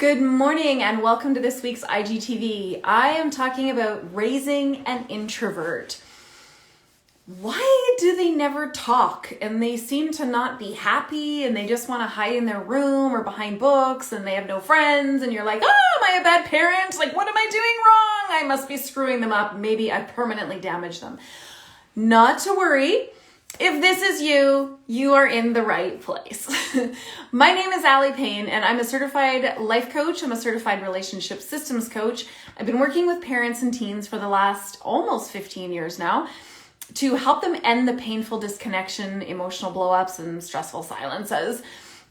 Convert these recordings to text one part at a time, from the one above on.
Good morning and welcome to this week's IGTV. I am talking about raising an introvert. Why do they never talk and they seem to not be happy and they just want to hide in their room or behind books and they have no friends and you're like, oh, am I a bad parent? Like, what am I doing wrong? I must be screwing them up. Maybe I permanently damaged them. Not to worry. If this is you, you are in the right place. My name is Allie Payne and I'm a certified life coach. I'm a certified relationship systems coach. I've been working with parents and teens for the last almost 15 years now to help them end the painful disconnection, emotional blow-ups, and stressful silences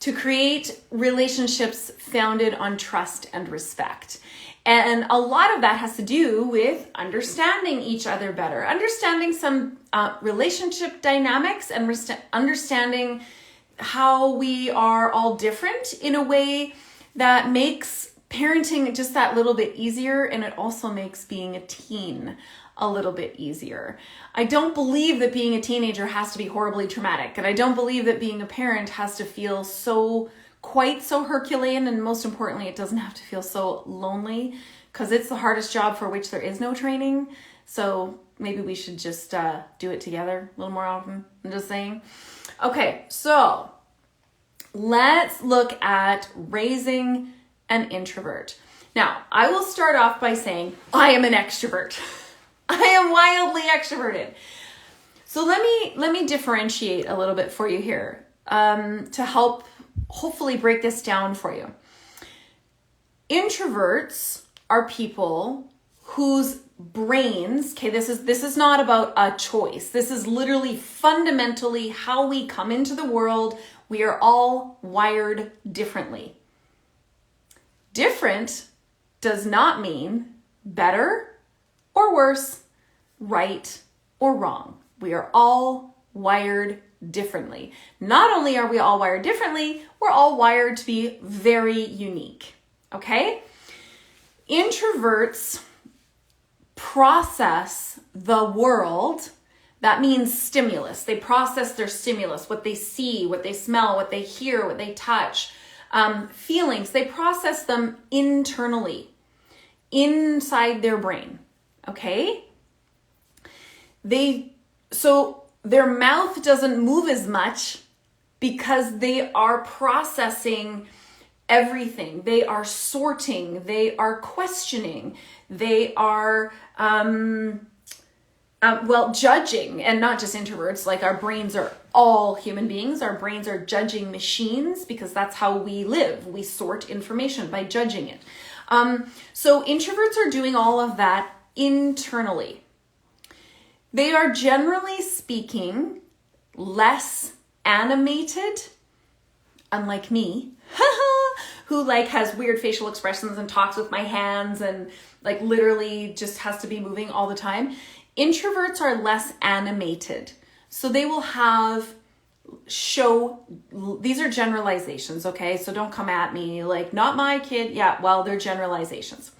to create relationships founded on trust and respect. And a lot of that has to do with understanding each other better, understanding some relationship dynamics and understanding how we are all different in a way that makes parenting just that little bit easier, and it also makes being a teen a little bit easier. I don't believe that being a teenager has to be horribly traumatic, and I don't believe that being a parent has to feel quite so Herculean, and most importantly, it doesn't have to feel so lonely, because it's the hardest job for which there is no training. So maybe we should just do it together a little more often. I'm just saying. Okay, so let's look at raising an introvert. Now, I will start off by saying I am an extrovert. I am wildly extroverted. So let me differentiate a little bit for you here to help hopefully break this down for you. Introverts are people whose brains, okay, this is not about a choice. This is literally fundamentally how we come into the world. We are all wired differently. Different does not mean better or worse, right or wrong. We are all wired differently. Not only are we all wired differently, we're all wired to be very unique, okay? Introverts process the world. That means stimulus. They process their stimulus, what they see, what they smell, what they hear, what they touch, feelings. They process them internally, inside their brain, okay? So their mouth doesn't move as much because they are processing everything. They are sorting, they are questioning, they are, judging, and not just introverts. Like, our brains are all human beings. Our brains are judging machines because that's how we live. We sort information by judging it. So introverts are doing all of that internally. They are, generally speaking, less animated, unlike me, who has weird facial expressions and talks with my hands and literally just has to be moving all the time. Introverts are less animated. So they will these are generalizations, okay? So don't come at me not my kid. Yeah, well, they're generalizations.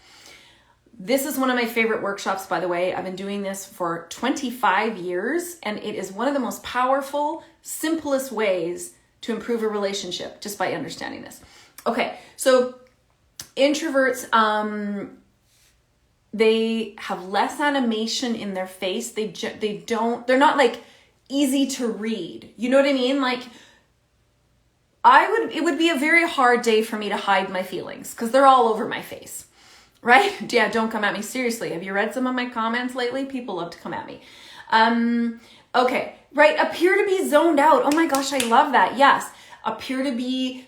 This is one of my favorite workshops, by the way. I've been doing this for 25 years, and it is one of the most powerful, simplest ways to improve a relationship, just by understanding this. Okay, so introverts, they have less animation in their face. They're not easy to read. You know what I mean? It would be a very hard day for me to hide my feelings because they're all over my face. Right? Yeah, don't come at me. Seriously. Have you read some of my comments lately? People love to come at me. Okay. Right. Appear to be zoned out. Oh my gosh, I love that. Yes. Appear to be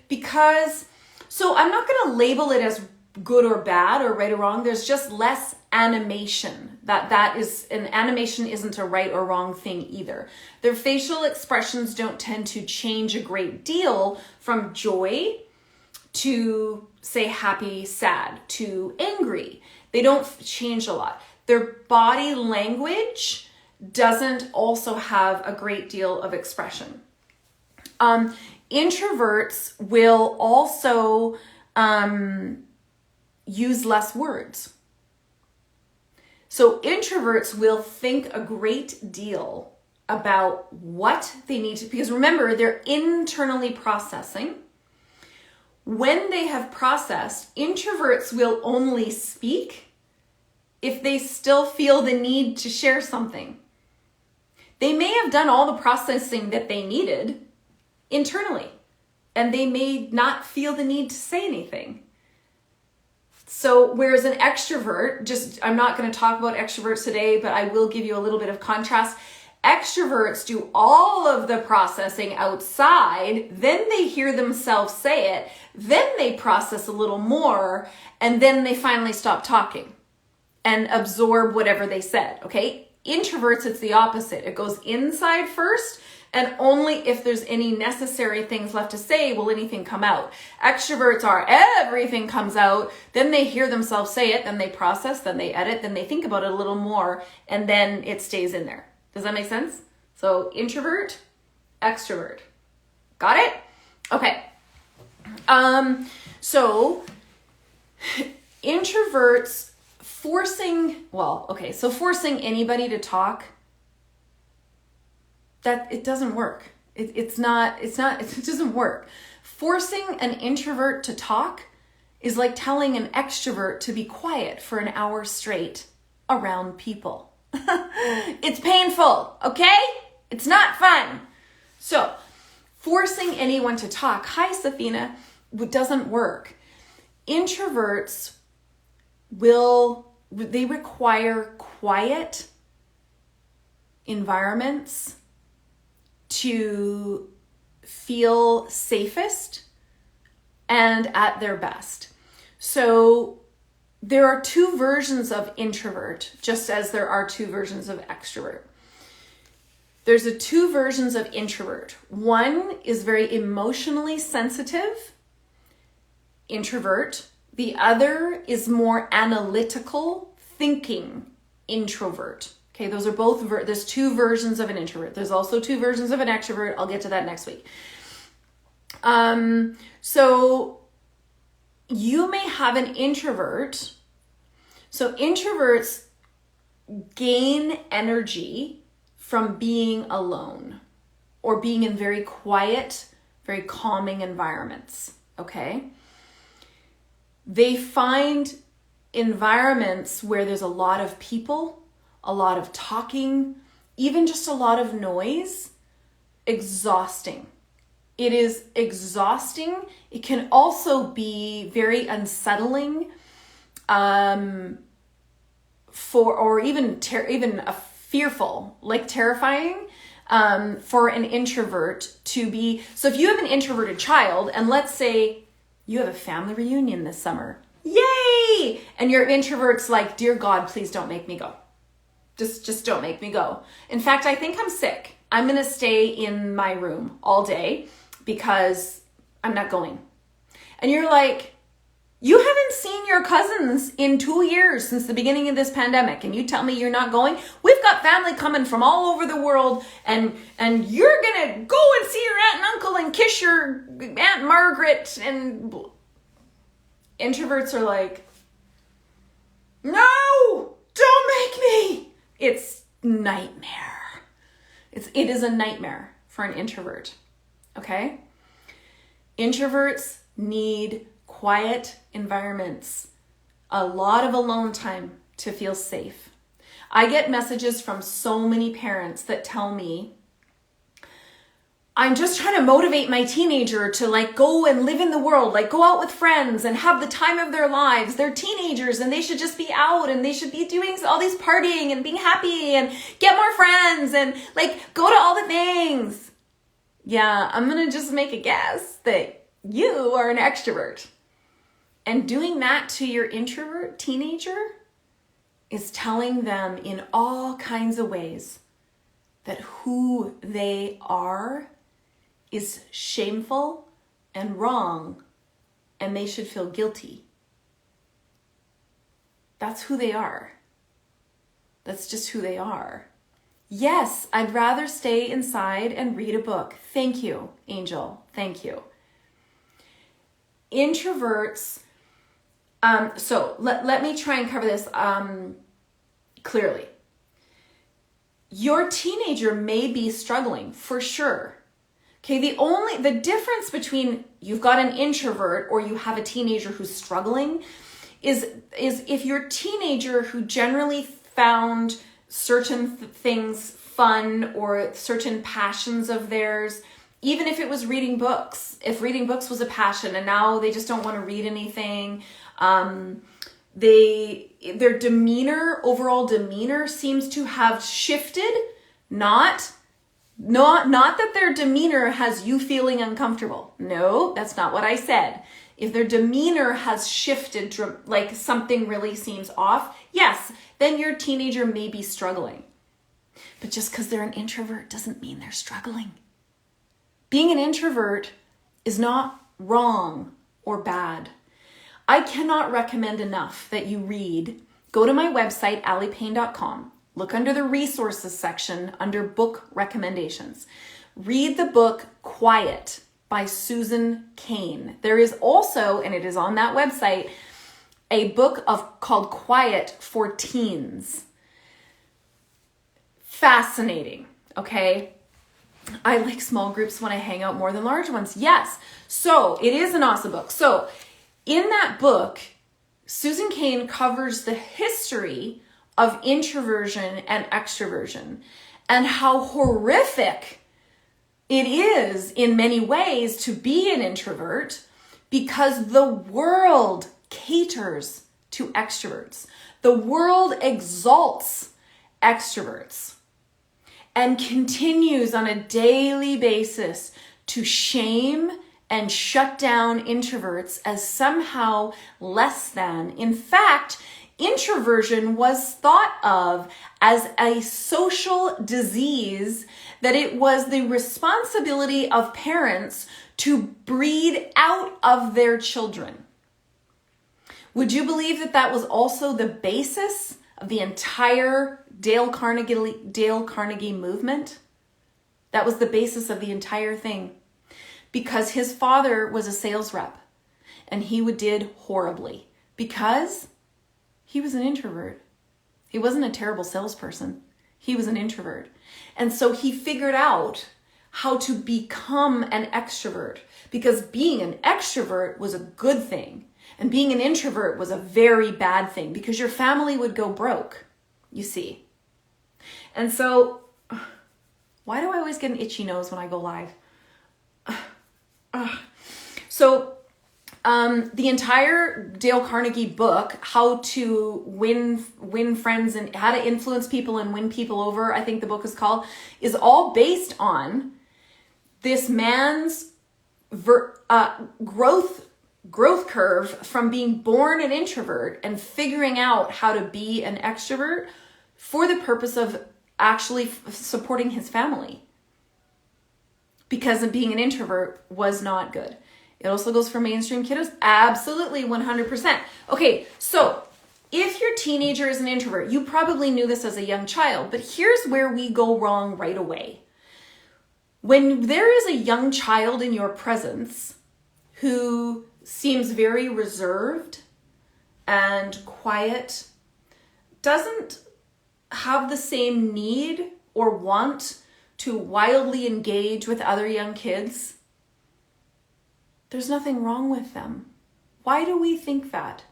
so I'm not going to label it as good or bad or right or wrong. There's just less animation. Animation isn't a right or wrong thing either. Their facial expressions don't tend to change a great deal from joy to, say, happy, sad, to angry. They don't change a lot. Their body language doesn't also have a great deal of expression. Introverts will also use less words. So introverts will think a great deal about what they need to, because remember, they're internally processing when they have processed, introverts will only speak if they still feel the need to share something. They may have done all the processing that they needed internally, and they may not feel the need to say anything. So whereas an extrovert, I'm not going to talk about extroverts today, but I will give you a little bit of contrast. Extroverts do all of the processing outside, then they hear themselves say it, then they process a little more, and then they finally stop talking and absorb whatever they said, okay? Introverts, it's the opposite. It goes inside first, and only if there's any necessary things left to say will anything come out. Extroverts are everything comes out, then they hear themselves say it, then they process, then they edit, then they think about it a little more, and then it stays in there. Does that make sense? So introvert, extrovert. Got it? Okay. So introverts forcing anybody to talk, that it doesn't work. It doesn't work. Forcing an introvert to talk is like telling an extrovert to be quiet for an hour straight around people. It's painful, okay? It's not fun. So, forcing anyone to talk, hi Safina, doesn't work. Introverts they require quiet environments to feel safest and at their best. So there are two versions of introvert, just as there are two versions of extrovert. There's two versions of introvert. One is very emotionally sensitive, introvert. The other is more analytical, thinking, introvert. Okay, those are both, there's two versions of an introvert. There's also two versions of an extrovert. I'll get to that next week. So you may have an introvert. So introverts gain energy from being alone or being in very quiet, very calming environments, okay? They find environments where there's a lot of people, a lot of talking, even just a lot of noise, exhausting. It is exhausting. It can also be very unsettling, fearful, like terrifying, for an introvert to be. So if you have an introverted child, and let's say you have a family reunion this summer, yay! And your introvert's like, dear God, please don't make me go. Just don't make me go. In fact, I think I'm sick. I'm going to stay in my room all day because I'm not going. And you're like, you haven't seen your cousins in 2 years since the beginning of this pandemic, and you tell me you're not going? We've got family coming from all over the world, and you're going to go and see your aunt and uncle and kiss your Aunt Margaret. And introverts are like, no, don't make me. It's nightmare. It is a nightmare for an introvert, okay? Introverts need quiet environments, a lot of alone time to feel safe. I get messages from so many parents that tell me, I'm just trying to motivate my teenager to go and live in the world, go out with friends and have the time of their lives. They're teenagers and they should just be out and they should be doing all these partying and being happy and get more friends and go to all the things. Yeah, I'm going to just make a guess that you are an extrovert. And doing that to your introvert teenager is telling them in all kinds of ways that who they are is shameful and wrong, and they should feel guilty. That's who they are. That's just who they are. Yes, I'd rather stay inside and read a book. Thank you, Angel. Thank you. Introverts, so let me try and cover this clearly. Your teenager may be struggling, for sure. Okay, the difference between you've got an introvert or you have a teenager who's struggling is if you're a teenager who generally found certain things fun or certain passions of theirs, even if it was reading books, if reading books was a passion and now they just don't want to read anything, their overall demeanor seems to have shifted, not that their demeanor has you feeling uncomfortable. No, that's not what I said. If their demeanor has shifted, like something really seems off, yes, then your teenager may be struggling. But just because they're an introvert doesn't mean they're struggling. Being an introvert is not wrong or bad. I cannot recommend enough that you read. Go to my website, allypayne.com. Look under the resources section under book recommendations. Read the book Quiet by Susan Cain. There is also, and it is on that website, a book called Quiet for Teens. Fascinating, okay? I like small groups when I hang out more than large ones. Yes. So it is an awesome book. So in that book, Susan Cain covers the history of introversion and extroversion and how horrific it is in many ways to be an introvert because the world caters to extroverts. The world exalts extroverts and continues on a daily basis to shame and shut down introverts as somehow less than. In fact, introversion was thought of as a social disease, that it was the responsibility of parents to breed out of their children. Would you believe that that was also the basis of the entire Dale Carnegie movement? That was the basis of the entire thing. Because his father was a sales rep and he did horribly because he was an introvert. He wasn't a terrible salesperson. He was an introvert. And so he figured out how to become an extrovert because being an extrovert was a good thing. And being an introvert was a very bad thing because your family would go broke, you see. And so, why do I always get an itchy nose when I go live? So the entire Dale Carnegie book, How to Win Friends and How to Influence People and Win People Over, I think the book is called, is all based on this man's growth curve from being born an introvert and figuring out how to be an extrovert for the purpose of actually supporting his family. Because being an introvert was not good. It also goes for mainstream kiddos. Absolutely, 100%. Okay, so if your teenager is an introvert, you probably knew this as a young child, but here's where we go wrong right away. When there is a young child in your presence who seems very reserved and quiet, doesn't have the same need or want to wildly engage with other young kids, there's nothing wrong with them. Why do we think that?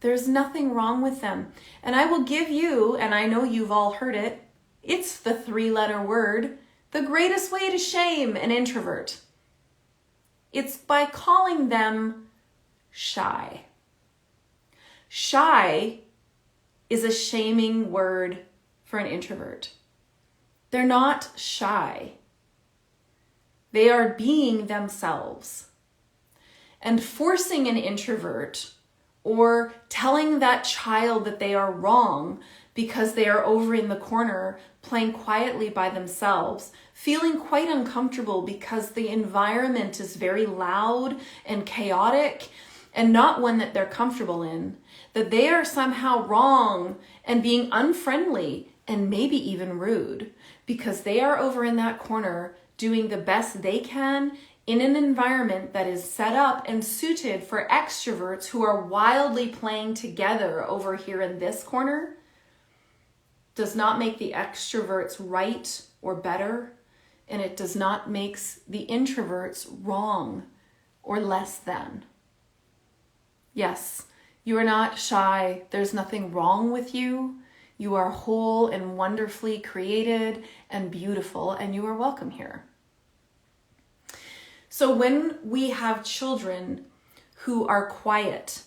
There's nothing wrong with them. And I will give you, and I know you've all heard it, it's the 3-letter word, the greatest way to shame an introvert. It's by calling them shy. Shy is a shaming word for an introvert. They're not shy. They are being themselves. And forcing an introvert or telling that child that they are wrong because they are over in the corner playing quietly by themselves, feeling quite uncomfortable because the environment is very loud and chaotic and not one that they're comfortable in, that they are somehow wrong and being unfriendly and maybe even rude because they are over in that corner doing the best they can in an environment that is set up and suited for extroverts who are wildly playing together over here in this corner, does not make the extroverts right or better. and it does not make the introverts wrong or less than. Yes, you are not shy. There's nothing wrong with you. You are whole and wonderfully created and beautiful, and you are welcome here. So when we have children who are quiet,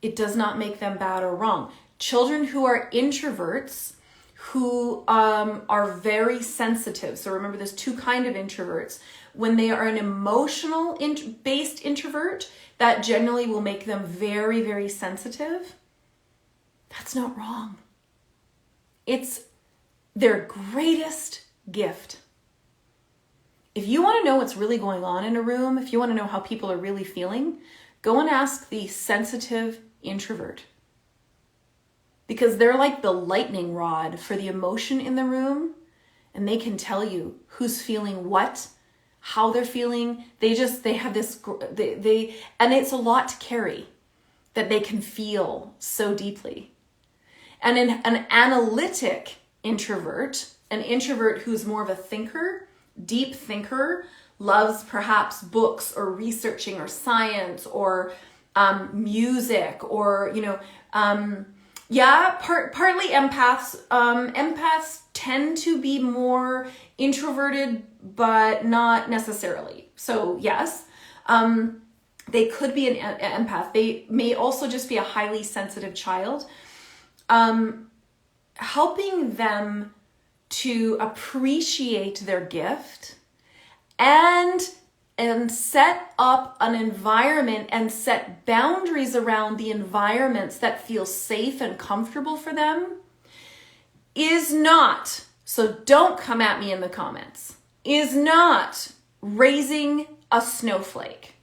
it does not make them bad or wrong. Children who are introverts, who are very sensitive. So remember, there's two kinds of introverts. When they are an emotional based introvert, that generally will make them very, very sensitive. That's not wrong. It's their greatest gift. If you want to know what's really going on in a room, if you want to know how people are really feeling, go and ask the sensitive introvert. Because they're like the lightning rod for the emotion in the room, and they can tell you who's feeling what, how they're feeling. They have this, and it's a lot to carry that they can feel so deeply. And an analytic introvert, an introvert who's more of a thinker, deep thinker, loves perhaps books or researching or science or music or, partly empaths. Empaths tend to be more introverted, but not necessarily. So yes, they could be an empath. They may also just be a highly sensitive child. Helping them to appreciate their gift and set up an environment and set boundaries around the environments that feel safe and comfortable for them is not, so don't come at me in the comments, is not raising a snowflake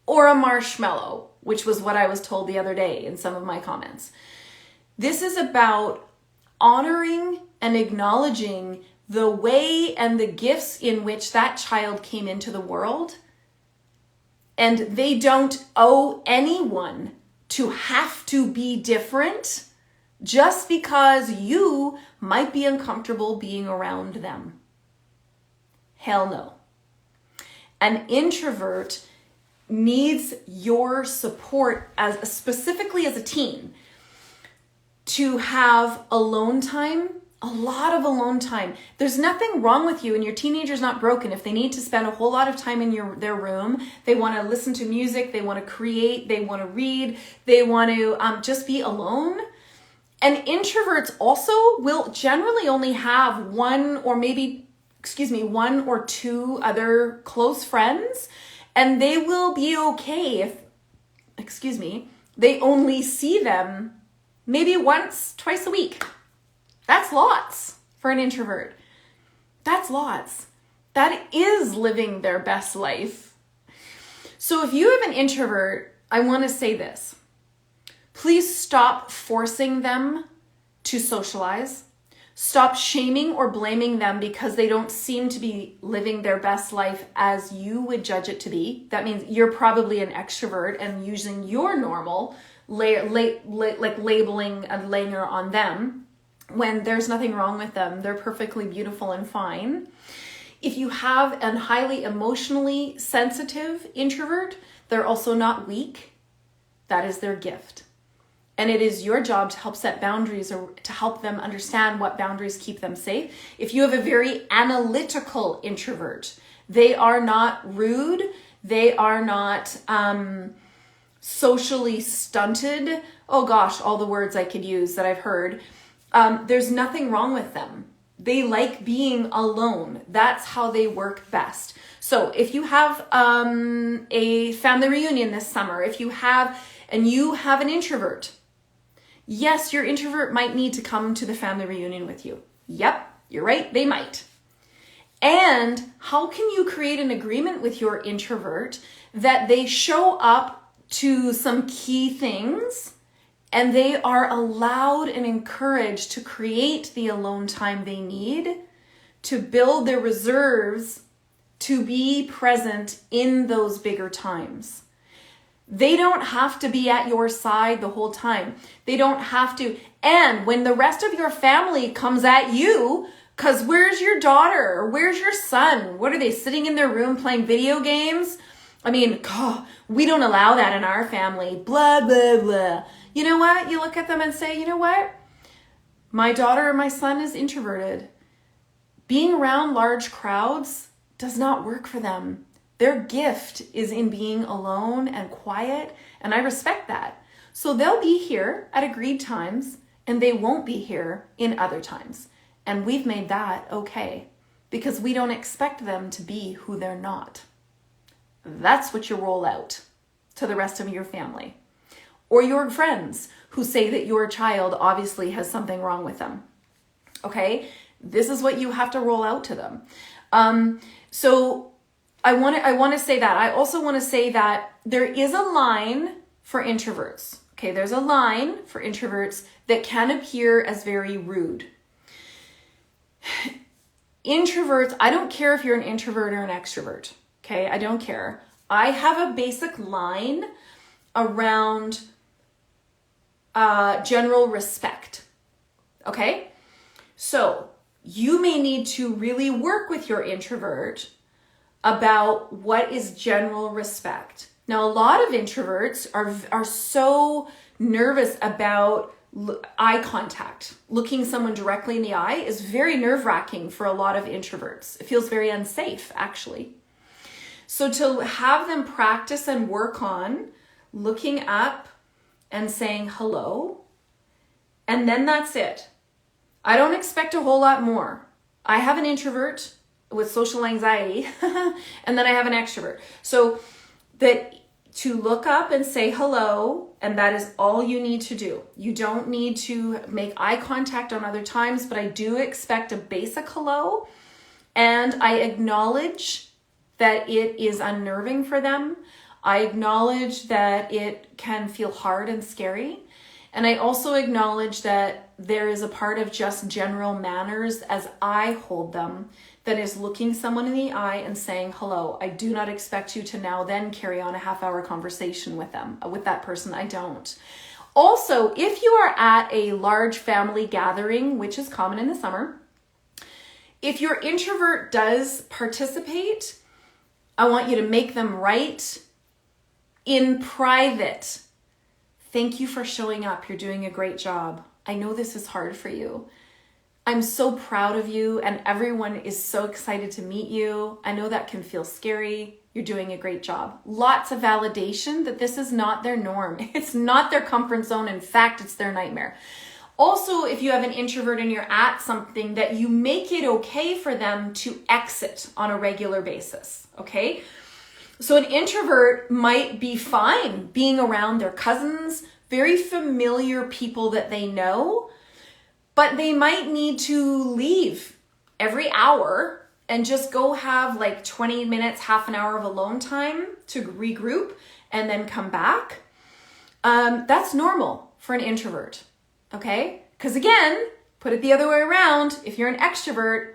or a marshmallow, which was what I was told the other day in some of my comments. This is about honoring and acknowledging the way and the gifts in which that child came into the world. And they don't owe anyone to have to be different just because you might be uncomfortable being around them. Hell no. An introvert needs your support specifically as a teen to have alone time, a lot of alone time. There's nothing wrong with you, and your teenager's not broken. If they need to spend a whole lot of time in their room, they want to listen to music, they want to create, they want to read, they want to just be alone. And introverts also will generally only have one or two other close friends, and they will be okay if, they only see them maybe once, twice a week. That's lots for an introvert. That's lots. That is living their best life. So if you have an introvert, I want to say this. Please stop forcing them to socialize. Stop shaming or blaming them because they don't seem to be living their best life as you would judge it to be. That means you're probably an extrovert and using your normal labeling a layer on them when there's nothing wrong with them. They're perfectly beautiful and fine. If you have a highly emotionally sensitive introvert, they're also not weak. That is their gift. And it is your job to help set boundaries or to help them understand what boundaries keep them safe. If you have a very analytical introvert, they are not rude. They are not socially stunted. Oh gosh, all the words I could use that I've heard. There's nothing wrong with them. They like being alone. That's how they work best. So if you have a family reunion this summer, you have an introvert, yes, your introvert might need to come to the family reunion with you. Yep, you're right, they might. And how can you create an agreement with your introvert that they show up to some key things and they are allowed and encouraged to create the alone time they need to build their reserves to be present in those bigger times? They don't have to be at your side the whole time. They don't have to. And when the rest of your family comes at you, Because where's your daughter? Where's your son? What are they, sitting in their room playing video games? I mean, God, we don't allow that in our family. Blah, blah, blah. You know what? You look at them and say, you know what? My daughter or my son is introverted. Being around large crowds does not work for them. Their gift is in being alone and quiet, and I respect that. So they'll be here at agreed times, and they won't be here in other times. And we've made that okay, because we don't expect them to be who they're not. That's what you roll out to the rest of your family. Or your friends who say that your child obviously has something wrong with them. Okay? This is what you have to roll out to them. So I want to say that. I also want to say that there is a line for introverts. Okay, there's a line for introverts that can appear as very rude. Introverts, I don't care if you're an introvert or an extrovert. Okay, I don't care. I have a basic line around general respect. Okay, so you may need to really work with your introvert about what is general respect. Now, a lot of introverts are so nervous about eye contact. Looking someone directly in the eye is very nerve-wracking for a lot of introverts. It feels very unsafe, actually. So to have them practice and work on looking up and saying hello, and then that's it. I don't expect a whole lot more. I have an introvert with social anxiety, and then I have an extrovert. So that to look up and say hello, and that is all you need to do. You don't need to make eye contact on other times, but I do expect a basic hello, and I acknowledge that it is unnerving for them. I acknowledge that it can feel hard and scary. And I also acknowledge that there is a part of just general manners as I hold them that is looking someone in the eye and saying hello. I do not expect you to now then carry on a half-hour conversation with them, with that person. I don't. Also, if you are at a large family gathering, which is common in the summer, if your introvert does participate, I want you to make them right in private. Thank you for showing up. You're doing a great job. I know this is hard for you. I'm so proud of you, and everyone is so excited to meet you. I know that can feel scary. You're doing a great job. Lots of validation that this is not their norm. It's not their comfort zone. In fact, it's their nightmare. Also, if you have an introvert and you're at something, that you make it okay for them to exit on a regular basis, okay? So an introvert might be fine being around their cousins, very familiar people that they know, but they might need to leave every hour and just go have like 20 minutes, half an hour of alone time to regroup and then come back. That's normal for an introvert, okay? Because again, put it the other way around. If you're an extrovert,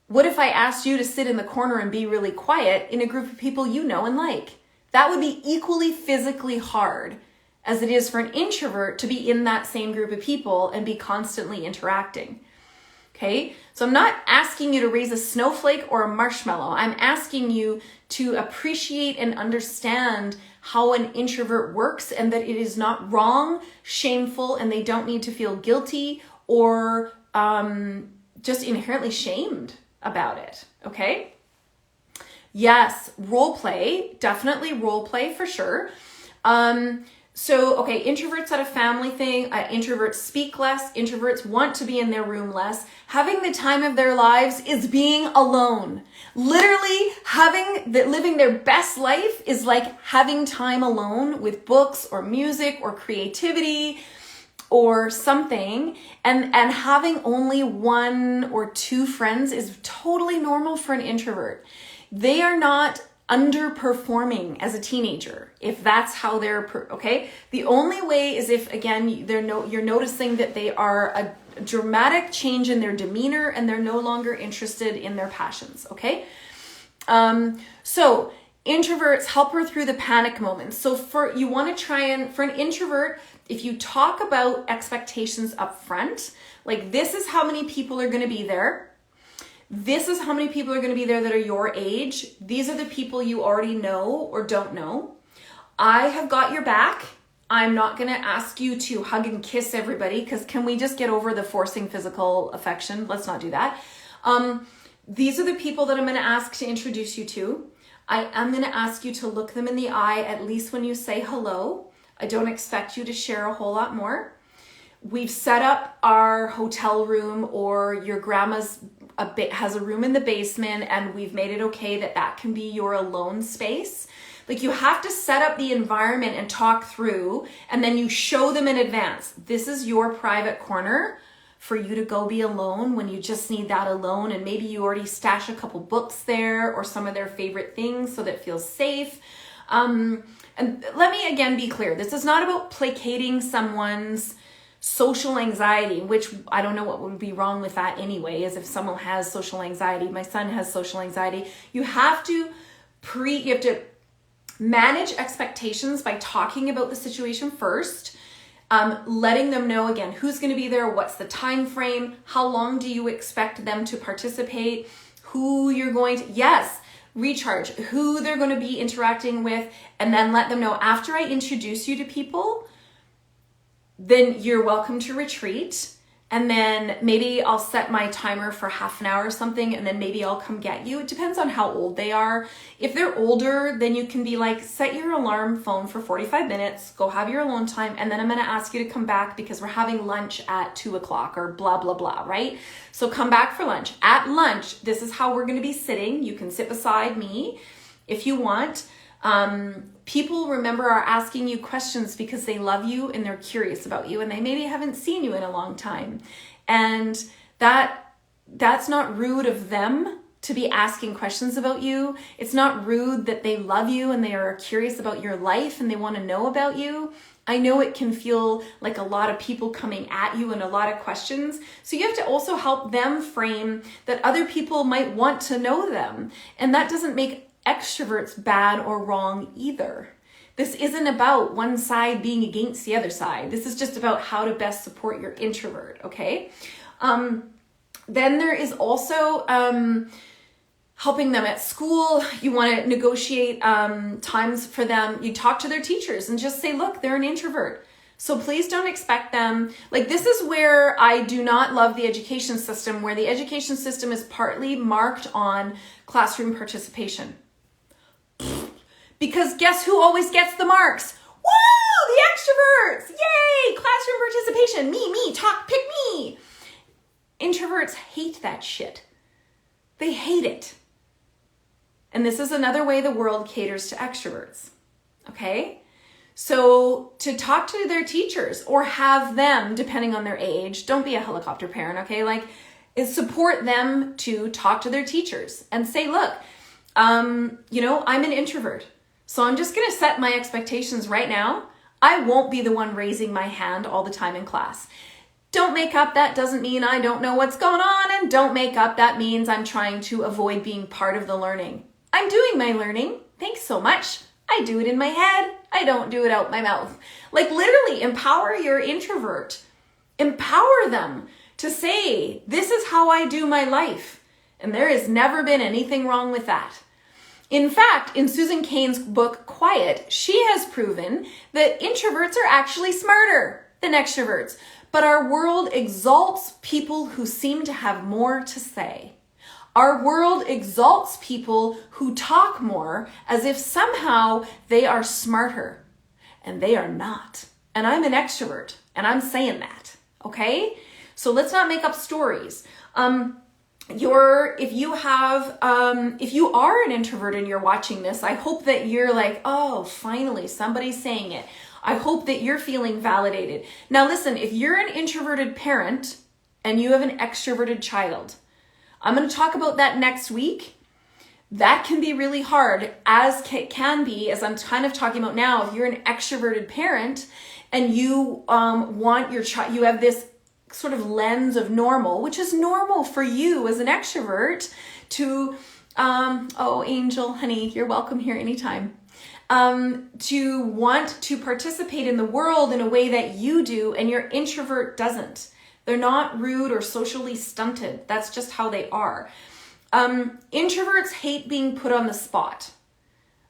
what if I asked you to sit in the corner and be really quiet in a group of people you know and like? That would be equally physically hard as it is for an introvert to be in that same group of people and be constantly interacting. Okay? So I'm not asking you to raise a snowflake or a marshmallow. I'm asking you to appreciate and understand how an introvert works, and that it is not wrong, shameful, and they don't need to feel guilty or just inherently shamed about it. Okay? Yes, role play, definitely role play for sure. So, okay, introverts at a family thing, introverts speak less, introverts want to be in their room less. Having the time of their lives is being alone. Literally living their best life is like having time alone with books or music or creativity or something, and having only one or two friends is totally normal for an introvert. They are not underperforming as a teenager, if that's how they're, okay? The only way is if, again, you're noticing that they are a dramatic change in their demeanor and they're no longer interested in their passions, okay? So introverts, help her through the panic moments. So for an introvert, if you talk about expectations up front, like this is how many people are going to be there, This is how many people are going to be there that are your age. These are the people you already know or don't know. I have got your back. I'm not going to ask you to hug and kiss everybody, because can we just get over the forcing physical affection? Let's not do that. These are the people that I'm going to ask to introduce you to. I am going to ask you to look them in the eye at least when you say hello. I don't expect you to share a whole lot more. We've set up our hotel room, or your grandma's has a room in the basement, and we've made it okay that that can be your alone space. Like, you have to set up the environment and talk through, and then you show them in advance. This is your private corner for you to go be alone when you just need that alone. And maybe you already stash a couple books there or some of their favorite things so that it feels safe. And let me again be clear. This is not about placating someone's social anxiety, which I don't know what would be wrong with that anyway, as if someone has social anxiety. My son has social anxiety. You have to manage expectations by talking about the situation first, letting them know again who's going to be there, what's the time frame, how long do you expect them to participate, who you're going to, recharge, who they're going to be interacting with, and then let them know after I introduce you to people, then you're welcome to retreat. And then maybe I'll set my timer for half an hour or something, and then maybe I'll come get you. It depends on how old they are. If they're older, then you can be like, set your alarm phone for 45 minutes, go have your alone time, and then I'm gonna ask you to come back because we're having lunch at 2:00 or blah, blah, blah, right? So come back for lunch. At lunch, this is how we're gonna be sitting. You can sit beside me if you want. People, remember, are asking you questions because they love you and they're curious about you, and they maybe haven't seen you in a long time. And that's not rude of them to be asking questions about you. It's not rude that they love you and they are curious about your life and they want to know about you. I know it can feel like a lot of people coming at you and a lot of questions. So you have to also help them frame that other people might want to know them. And that doesn't make extroverts bad or wrong either. This isn't about one side being against the other side. This is just about how to best support your introvert, okay? Then there is also helping them at school. You want to negotiate times for them. You talk to their teachers and just say, look, they're an introvert. So please don't expect them. Like, this is where I do not love the education system, where the education system is partly marked on classroom participation. Because guess who always gets the marks? Woo! The extroverts! Yay! Classroom participation. Me, talk, pick me. Introverts hate that shit. They hate it. And this is another way the world caters to extroverts. Okay? So to talk to their teachers or have them, depending on their age, don't be a helicopter parent, okay? Like, is support them to talk to their teachers and say, look, I'm an introvert. So I'm just going to set my expectations right now. I won't be the one raising my hand all the time in class. Don't make up that doesn't mean I don't know what's going on, and don't make up that means I'm trying to avoid being part of the learning. I'm doing my learning. Thanks so much. I do it in my head. I don't do it out my mouth. Like, literally empower your introvert. Empower them to say, this is how I do my life. And there has never been anything wrong with that. In fact, in Susan Cain's book, Quiet, she has proven that introverts are actually smarter than extroverts. But our world exalts people who seem to have more to say. Our world exalts people who talk more as if somehow they are smarter. And they are not. And I'm an extrovert, and I'm saying that, okay? So let's not make up stories. If you are an introvert and you're watching this, I hope that you're like, oh, finally, somebody's saying it. I hope that you're feeling validated. Now listen, if you're an introverted parent and you have an extroverted child, I'm going to talk about that next week. That can be really hard, as can be, as I'm kind of talking about now, if you're an extroverted parent and you want your child, you have this sort of lens of normal, which is normal for you as an extrovert to, oh, Angel, honey, you're welcome here anytime. To want to participate in the world in a way that you do and your introvert doesn't. They're not rude or socially stunted. That's just how they are. Introverts hate being put on the spot.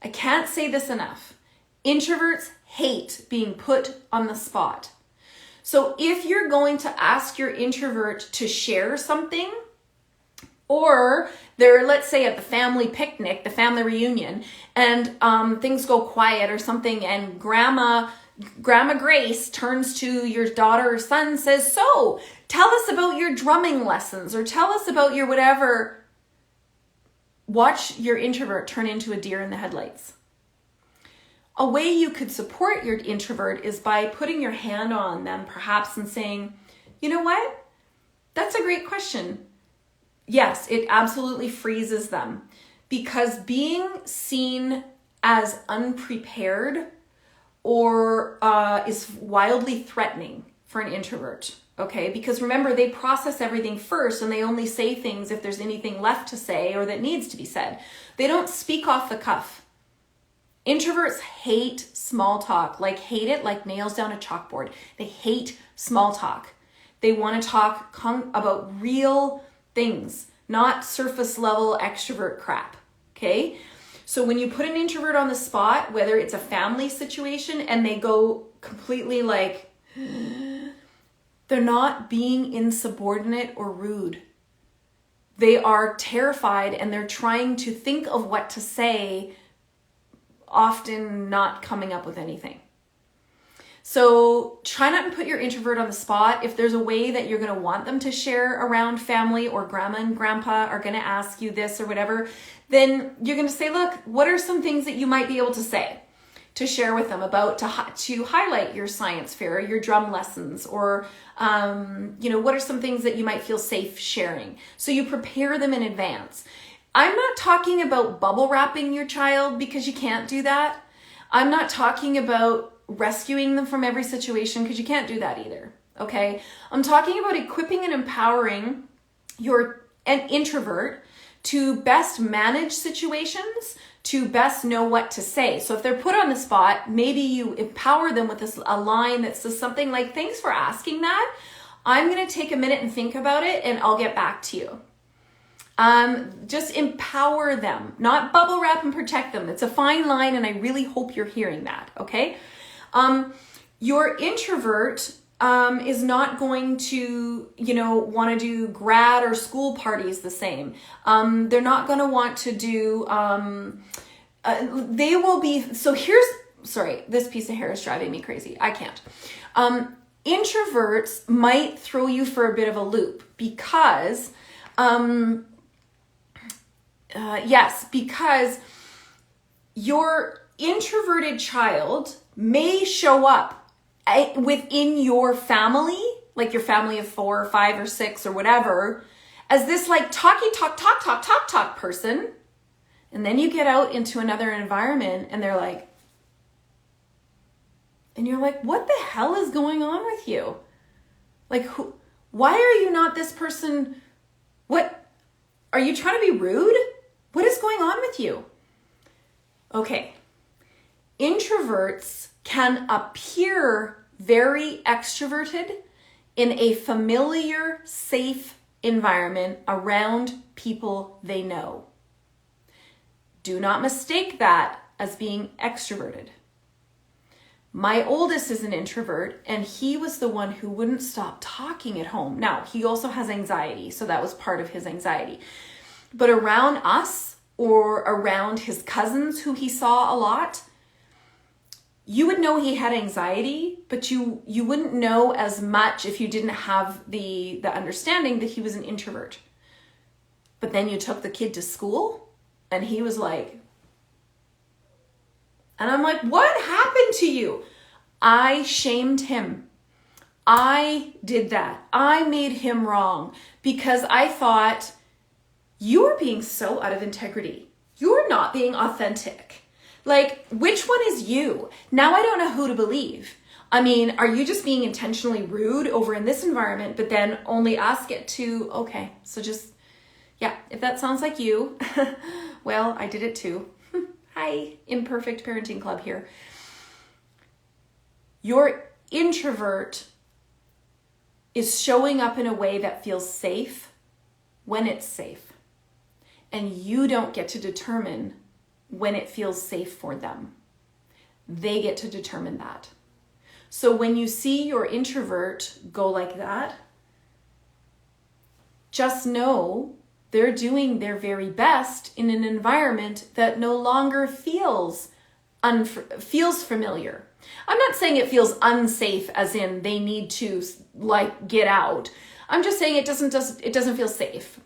I can't say this enough. Introverts hate being put on the spot. So if you're going to ask your introvert to share something, or they're, let's say, at the family picnic, the family reunion, and things go quiet or something, and Grandma Grace turns to your daughter or son, says, so tell us about your drumming lessons, or tell us about your whatever. Watch your introvert turn into a deer in the headlights. A way you could support your introvert is by putting your hand on them perhaps and saying, you know what? That's a great question. Yes, it absolutely freezes them, because being seen as unprepared or is wildly threatening for an introvert, okay? Because remember, they process everything first and they only say things if there's anything left to say or that needs to be said. They don't speak off the cuff. Introverts hate small talk, hate it like nails down a chalkboard. They hate small talk. They want to talk about real things, not surface level extrovert crap, okay? So when you put an introvert on the spot, whether it's a family situation and they go completely they're not being insubordinate or rude. They are terrified and they're trying to think of what to say, often not coming up with anything. So try not to put your introvert on the spot. If there's a way that you're going to want them to share around family, or grandma and grandpa are going to ask you this or whatever, then you're going to say, look, what are some things that you might be able to say to share with them about to highlight your science fair, or your drum lessons, or what are some things that you might feel safe sharing? So you prepare them in advance. I'm not talking about bubble wrapping your child, because you can't do that. I'm not talking about rescuing them from every situation, because you can't do that either, okay? I'm talking about equipping and empowering an introvert to best manage situations, to best know what to say. So if they're put on the spot, maybe you empower them with a line that says something like, thanks for asking that. I'm going to take a minute and think about it, and I'll get back to you. Just empower them, not bubble wrap and protect them. It's a fine line, and I really hope you're hearing that, okay? Your introvert is not going to, want to do grad or school parties the same. They're not going to want to do, they will be, this piece of hair is driving me crazy. I can't. Introverts might throw you for a bit of a loop because, because your introverted child may show up within your family, like your family of 4 or 5 or 6 or whatever, as this talk person. And then you get out into another environment and they're like, and you're like, what the hell is going on with you? Why are you not this person? What, are you trying to be rude? What is going on with you? Okay. Introverts can appear very extroverted in a familiar, safe environment around people they know. Do not mistake that as being extroverted. My oldest is an introvert, and he was the one who wouldn't stop talking at home. Now, he also has anxiety, so that was part of his anxiety. But around us, or around his cousins who he saw a lot, you would know he had anxiety, but you wouldn't know as much if you didn't have the understanding that he was an introvert. But then you took the kid to school, and he was like, and I'm like, what happened to you? I shamed him. I did that. I made him wrong because I thought, you are being so out of integrity. You're not being authentic. Which one is you? Now I don't know who to believe. I mean, are you just being intentionally rude over in this environment, but then only us get to, okay, so just, yeah, if that sounds like you, well, I did it too. Hi, Imperfect Parenting Club here. Your introvert is showing up in a way that feels safe when it's safe. and you don't get to determine when it feels safe for them. They get to determine that. So when you see your introvert go like that, just know they're doing their very best in an environment that no longer feels familiar. I'm not saying it feels unsafe as in they need to like get out. I'm just saying it doesn't feel safe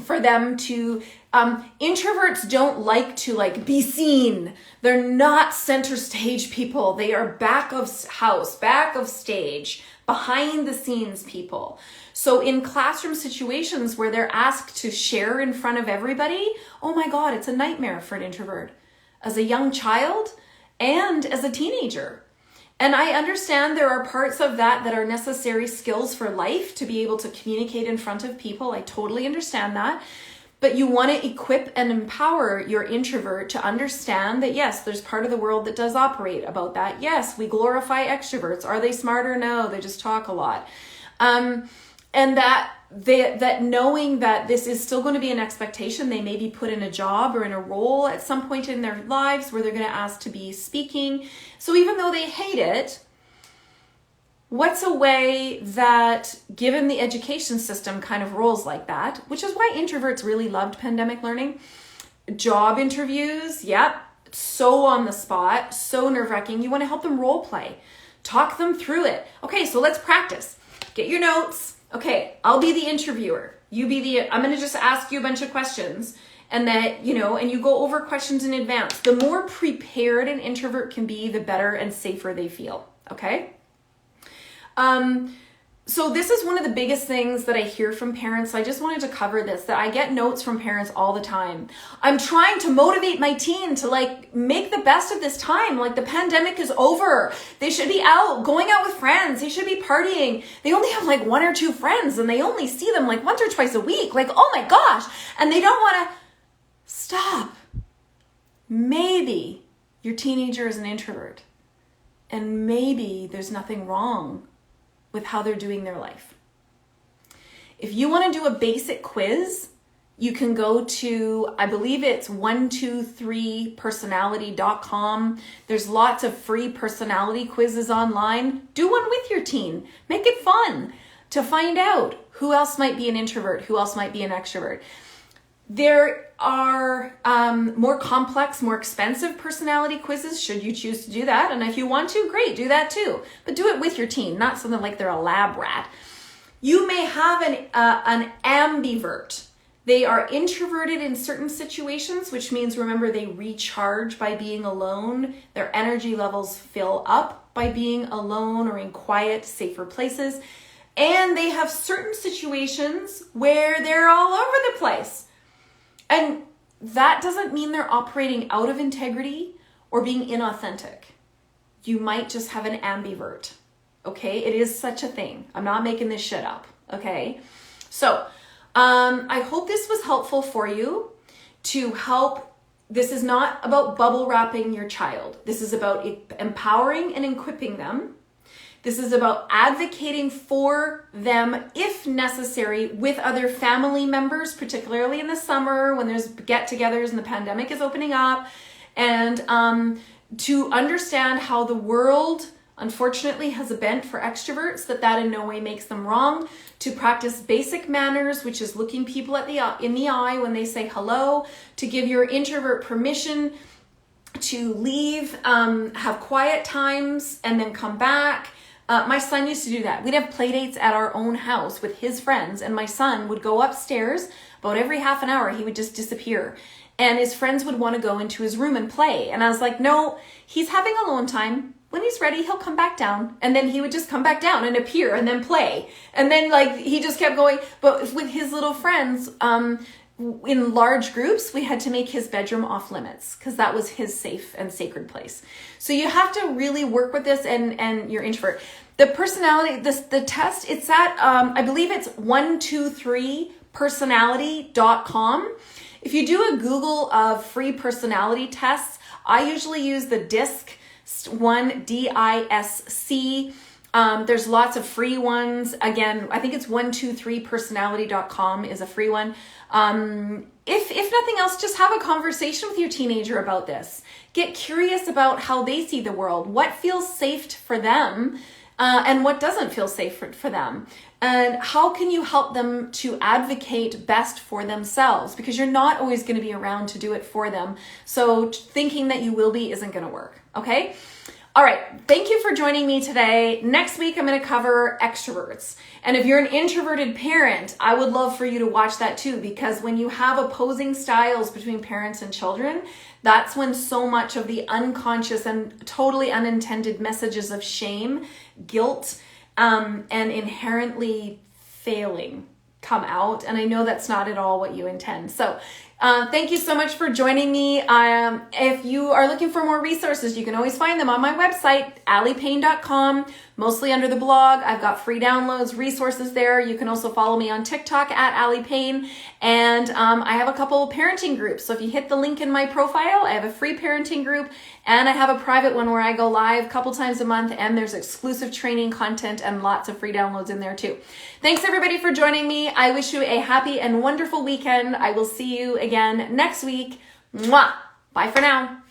for them to, introverts don't like to like be seen. They're not center stage people. They are back of house, back of stage, behind the scenes people. So in classroom situations where they're asked to share in front of everybody, oh my God, it's a nightmare for an introvert as a young child and as a teenager. And I understand there are parts of that are necessary skills for life to be able to communicate in front of people. I totally understand that. But you want to equip and empower your introvert to understand that, yes, there's part of the world that does operate about that. Yes, we glorify extroverts. Are they smarter? No, they just talk a lot. And that knowing that this is still going to be an expectation, they may be put in a job or in a role at some point in their lives where they're going to ask to be speaking. So even though they hate it, what's a way that, given the education system kind of rolls like that, which is why introverts really loved pandemic learning, job interviews, yep, so on the spot, so nerve-wracking. You want to help them role play, talk them through it. Okay, so let's practice. Get your notes. Okay, I'll be the interviewer. I'm going to just ask you a bunch of questions and and you go over questions in advance. The more prepared an introvert can be, the better and safer they feel. Okay? So this is one of the biggest things that I hear from parents. I just wanted to cover this, that I get notes from parents all the time. I'm trying to motivate my teen to like make the best of this time. Like the pandemic is over. They should be out, going out with friends. They should be partying. They only have like one or two friends and they only see them like once or twice a week. Like, oh my gosh. And they don't want to stop. Maybe your teenager is an introvert and maybe there's nothing wrong with how they're doing their life. If you want to do a basic quiz, you can go to, I believe it's 123personality.com. There's lots of free personality quizzes online. Do one with your teen. Make it fun to find out who else might be an introvert, who else might be an extrovert. There are more complex, more expensive personality quizzes, should you choose to do that. And if you want to, great, do that too. But do it with your teen, not something like they're a lab rat. You may have an ambivert. They are introverted in certain situations, which means, remember, they recharge by being alone. Their energy levels fill up by being alone or in quiet, safer places. And they have certain situations where they're all over the place. And that doesn't mean they're operating out of integrity or being inauthentic. You might just have an ambivert, okay? It is such a thing. I'm not making this shit up, okay? So I hope this was helpful for you to help. This is not about bubble wrapping your child. This is about empowering and equipping them. This is about advocating for them, if necessary, with other family members, particularly in the summer when there's get-togethers and the pandemic is opening up, and to understand how the world, unfortunately, has a bent for extroverts, that in no way makes them wrong, to practice basic manners, which is looking people in the eye when they say hello, to give your introvert permission to leave, have quiet times, and then come back. My son used to do that. We'd have play dates at our own house with his friends, and my son would go upstairs about every half an hour. He would just disappear, and his friends would want to go into his room and play. And I was like, no, he's having alone time. When he's ready, he'll come back down. And then he would just come back down and appear and then play. And then like he just kept going. But with his little friends, in large groups, we had to make his bedroom off limits because that was his safe and sacred place. So you have to really work with this and your introvert. The personality, the test, it's at, I believe it's 123personality.com. If you do a Google of free personality tests, I usually use the DISC one, DISC. There's lots of free ones. Again, I think it's 123personality.com is a free one. if nothing else, just have a conversation with your teenager about this. Get curious about how they see the world, what feels safe for them, and what doesn't feel safe for them. And how can you help them to advocate best for themselves? Because you're not always going to be around to do it for them. So thinking that you will be isn't going to work. Okay? All right. Thank you for joining me today. Next week, I'm going to cover extroverts. And if you're an introverted parent, I would love for you to watch that too, because when you have opposing styles between parents and children, that's when so much of the unconscious and totally unintended messages of shame, guilt, and inherently failing come out. And I know that's not at all what you intend. So thank you so much for joining me. If you are looking for more resources, you can always find them on my website, allypayne.com, mostly under the blog. I've got free downloads, resources there. You can also follow me on TikTok at allypayne. And I have a couple parenting groups. So if you hit the link in my profile, I have a free parenting group and I have a private one where I go live a couple times a month, and there's exclusive training content and lots of free downloads in there too. Thanks everybody for joining me. I wish you a happy and wonderful weekend. I will see you again next week. Mwah! Bye for now.